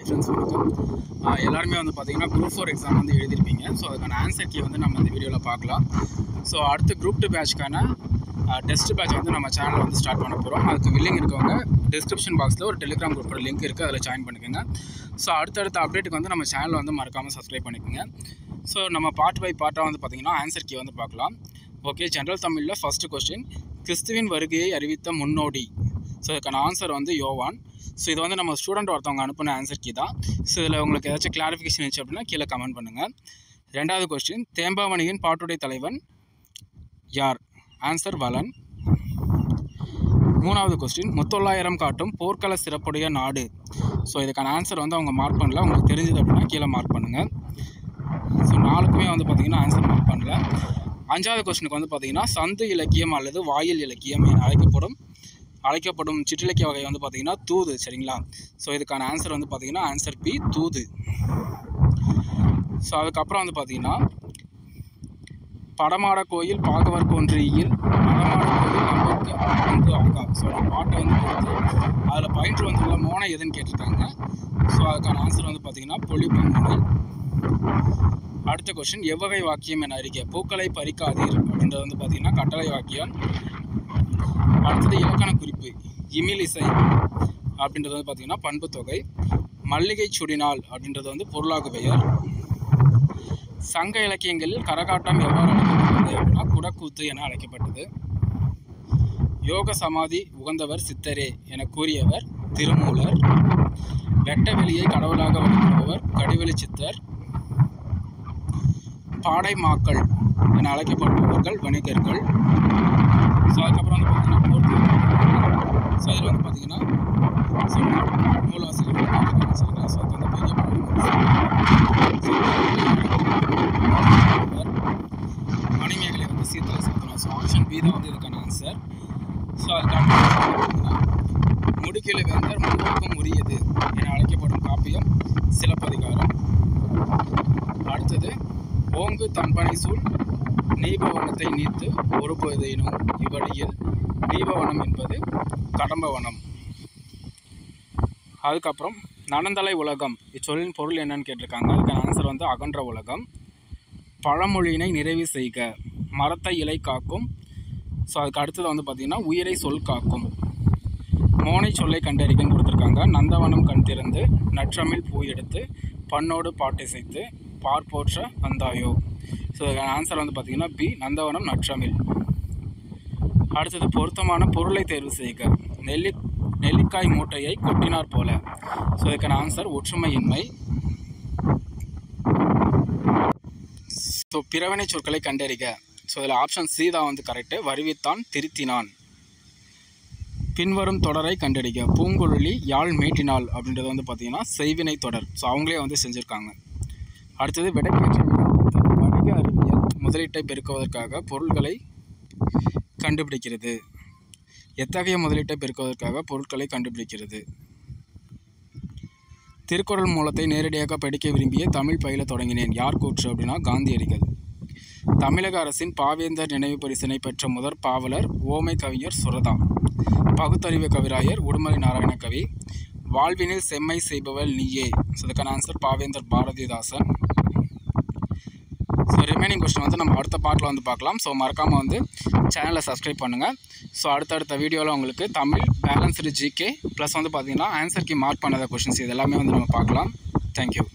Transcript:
Friends வணக்கம். எல்லாருமே வந்து பார்த்தீங்கன்னா குரூப் 4 எக்ஸாம் வந்து எழுதிருப்பீங்க. ஸோ அதுக்கான ஆன்சர் கீ வந்து நம்ம இந்த வீடியோவில் பார்க்கலாம். ஸோ அடுத்து குரூப் 2 பேட்ச்க்கான டெஸ்ட் பேட்ச் வந்து நம்ம சேனலில் வந்து ஸ்டார்ட் பண்ண போகிறோம். அதுக்கு வில்லிங் இருக்கவங்க டிஸ்கிரிப்ஷன் பாக்ஸில் ஒரு டெலிகிராம் குரூப்போட லிங்க் இருக்குது, அதில் ஜாயின் பண்ணிக்கோங்க. ஸோ அடுத்தடுத்த அப்டேட்டுக்கு வந்து நம்ம சேனலை வந்து மறக்காமல் சப்ஸ்கிரைப் பண்ணிக்கோங்க. ஸோ நம்ம பார்ட் பை பார்ட்டாக வந்து பார்த்திங்கன்னா ஆன்சர் கீ வந்து பார்க்கலாம். ஓகே, ஜென்ரல் தமிழில் ஃபஸ்ட்டு கொஸ்டின், கிறிஸ்துவின் வருகையை அறிவித்த முன்னோடி. ஸோ இதுக்கான ஆன்சர் வந்து யோவான். ஸோ இது வந்து நம்ம ஸ்டூடெண்ட் ஒருத்தவங்க அனுப்பின ஆன்சர் கீ தான். ஸோ இதில் உங்களுக்கு ஏதாச்சும் கிளாரிஃபிகேஷன் இருந்துச்சு அப்படின்னா கீழே கமெண்ட் பண்ணுங்கள். ரெண்டாவது கொஸ்டின், தேம்பாவணியின் பாட்டுடை தலைவன் யார்? ஆன்சர் வலன். மூணாவது கொஸ்டின், முத்தொள்ளாயிரம் காட்டும் போர்க்கள சிறப்புடைய நாடு. ஸோ இதுக்கான ஆன்சர் வந்து அவங்க மார்க் பண்ணல, உங்களுக்கு தெரிஞ்சது அப்படின்னா கீழே மார்க் பண்ணுங்கள். ஸோ நாலுக்குமே வந்து பார்த்திங்கன்னா ஆன்சர் மார்க் பண்ணல. அஞ்சாவது கொஸ்டினுக்கு வந்து பார்த்திங்கன்னா சந்து இலக்கியம் அல்லது வாயில் இலக்கியம் என அழைக்கப்படும் சிற்றிலக்கிய வகை வந்து பார்த்திங்கன்னா தூது. சரிங்களா? ஸோ இதுக்கான ஆன்சர் வந்து பார்த்திங்கன்னா ஆன்சர் பி, தூது. ஸோ அதுக்கப்புறம் வந்து பார்த்திங்கன்னா படமாட கோயில் பாகவர் கொன்றியில் படமாட கோயில் நமக்கு அங்கு ஆகா. ஸோ பாட்டை வந்து கொடுத்து அதில் பயின்று வந்துள்ள மோனை எதுன்னு கேட்டிருக்காங்க. ஸோ அதுக்கான ஆன்சர் வந்து பார்த்திங்கன்னா பொழிப்பு மோனை. அடுத்த கொஸ்டின், எவ்வகை வாக்கியம் என அறிக்கை? பூக்களை பறிக்காதீர் அப்படின்றது வந்து பார்த்திங்கன்னா கட்டளை வாக்கியம். அடுத்தது இலக்கண குறிப்பு, இமிலிசை அப்படின்றது வந்து பார்த்திங்கன்னா பண்பு தொகை. மல்லிகை சுடினால் அப்படின்றது வந்து பொருளாகு பெயர். சங்க இலக்கியங்களில் கரகாட்டம் எவ்வாறு அழைக்கப்பட்டது அப்படின்னா குடக்கூத்து என அழைக்கப்பட்டது. யோக சமாதி உகந்தவர் சித்தரே என கூறியவர் திருமூலர். வெட்ட வெளியை கடவுளாக வழிபடுபவர் கடிவெளி சித்தர். பாடை மாக்கள் என அழைக்கப்படுபவர்கள் வணிகர்கள். ஸோ அதுக்கப்புறம் வந்து பார்த்திங்கன்னா ஸோ இதில் வந்து பார்த்திங்கன்னா நூலாசிரியர் சரிங்களா? ஸோ அது வந்து பெரிய மணிமேகலை வந்து சீத்தலை சாத்தனம். ஸோ ஆப்ஷன் பி தான் வந்து இதுக்கான ஆன்சர். ஸோ அதுக்கப்புறம் முடிக்கிழு வேந்தர் முன்னோக்கும் உரியது என அழைக்கப்படும் காப்பியம் சிலப்பதிகாரம். அடுத்தது ஓங்கு தன்பனை சூழ் நீபவனத்தை நீத்து ஒருபோதேனும் இவ்வழியில் நீபவனம் என்பது கடம்பவனம். அதுக்கப்புறம் நனந்தலை உலகம் இச்சொல்லின் பொருள் என்னன்னு கேட்டிருக்காங்க. அதுக்கான ஆன்சர் வந்து அகன்ற உலகம். பழமொழியினை நிறைவு செய்க, மரத்தை இலை காக்கும். ஸோ அதுக்கு அடுத்தது வந்து பார்த்திங்கன்னா உயிரை சொல் காக்கும். மோனை சொல்லை கண்டறிக்கன்னு கொடுத்துருக்காங்க. நந்தவனம் கண் திறந்து நற்றமிழ் பூ எடுத்து பண்ணோடு பாட்டிசைத்து பார்ப்போற்ற வந்தாயோ. ஸோ இதுக்கான ஆன்சர் வந்து பார்த்திங்கன்னா பி, நந்தவனம் நற்றமிழ். அடுத்தது பொருத்தமான பொருளை தேர்வு செய்க, நெல்லிக்காய் மூட்டையை கொட்டினார் போல. ஸோ இதுக்கான ஆன்சர் ஒற்றுமையின்மை. ஸோ பிறவினை சொற்களை கண்டறிக. ஸோ இதில் ஆப்ஷன் சி தான் வந்து கரெக்டு. வருவித்தான், திருத்தினான். பின்வரும் தொடரை கண்டறிக. பூங்குழலி யாழ் மீட்டினாள் அப்படின்றது வந்து பார்த்திங்கன்னா செய்வினை தொடர். ஸோ அவங்களே வந்து செஞ்சுருக்காங்க. அடுத்தது விடைக்கேற்ற வணிக அறிவியல் முதலீட்டை பெருக்குவதற்காக பொருட்களை கண்டுபிடிக்கிறது. எத்தகைய முதலீட்டை பெருக்குவதற்காக பொருட்களை கண்டுபிடிக்கிறது. திருக்குறள் மூலத்தை நேரடியாக படிக்க விரும்பிய தமிழ் பயில தொடங்கினேன். யார் கூற்று அப்படின்னா காந்தியடிகள். தமிழக அரசின் பாவேந்தர் நினைவு பரிசினை பெற்ற முதற் பாவலர் ஓமை கவிஞர் சுரதா. பகுத்தறிவு கவிராயர் உடுமலை நாராயண கவி. வாழ்வினில் செம்மை செய்பவள் நீயே. ஸோ இதுக்கான ஆன்சர் பாவேந்தர் பாரதிதாசன். ஸோ ரிமைனிங் கொஸ்டின் வந்து நம்ம அடுத்த பார்ட்டில் வந்து பார்க்கலாம். ஸோ மறக்காமல் வந்து சேனலை சப்ஸ்கிரைப் பண்ணுங்கள். ஸோ அடுத்தடுத்த வீடியோவில் உங்களுக்கு தமிழ் பேலன்ஸ்டு ஜிகே ப்ளஸ் வந்து பார்த்திங்கன்னா ஆன்சர் கீ மார்க் பண்ணாத கொஸ்டின்ஸ் இது எல்லாமே வந்து நம்ம பார்க்கலாம். தேங்க்யூ.